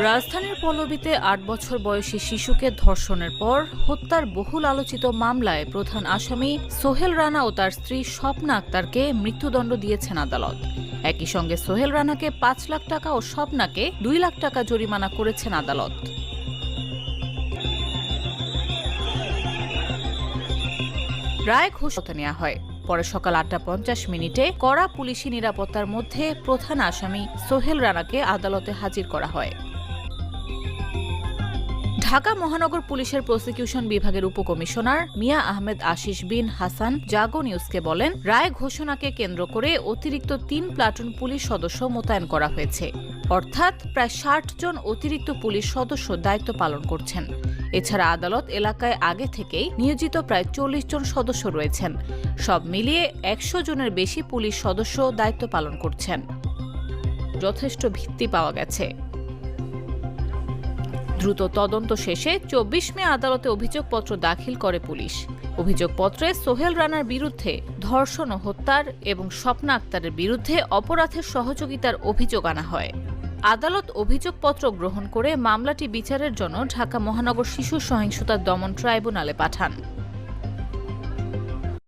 রাজধানীর পল্লবীতে ৮ বছর বয়সী শিশুকে ধর্ষণের পর হত্যার বহুল আলোচিত মামলায় প্রধান আসামি সোহেল রানা ও তার স্ত্রী স্বপ্না আক্তারকে মৃত্যুদণ্ড দিয়েছেন আদালত। একই সঙ্গে সোহেল রানাকে ৫ লাখ টাকা ও স্বপ্নাকে ২ লাখ টাকা জরিমানা করেছেন আদালত। রায় ঘোষণা নেওয়া হয়। পরে সকাল ৮টা ৫০ কড়া পুলিশি নিরাপত্তার মধ্যে প্রধান আসামি সোহেল রানাকে আদালতে হাজির করা হয়। ঢাকা মহানগর পুলিশের প্রসিকিউশন বিভাগের উপকমিশনার মিয়া আহমেদ আশিস বিন হাসান জাগো নিউজকে বলেন, রায় ঘোষণাকে কেন্দ্র করে অতিরিক্ত ৩ প্লাটুন পুলিশ সদস্য মোতায়েন করা হয়েছে। অর্থাৎ প্রায় ৬০ জন অতিরিক্ত পুলিশ সদস্য দায়িত্ব পালন করছেন। এছাড়া আদালত এলাকায় আগে থেকেই নিয়োজিত প্রায় ৪০ জন সদস্য রয়েছেন। সব মিলিয়ে ১০০ জনের বেশি পুলিশ সদস্য দায়িত্ব পালন করছেন। যথেষ্ট ভিত্তি পাওয়া গেছে। দ্রুত তদন্ত শেষে ২৪ মে আদালতে অভিযোগপত্র দাখিল করে পুলিশ। অভিযোগপত্রে সোহেল রানার বিরুদ্ধে ধর্ষণ ও হত্যার এবং স্বপ্না আক্তারের বিরুদ্ধে অপরাধের সহযোগিতার অভিযোগ আনা হয়। আদালত অভিযোগপত্র গ্রহণ করে মামলাটি বিচারের জন্য ঢাকা মহানগর শিশু সহিংসতা দমন ট্রাইব্যুনালে পাঠান।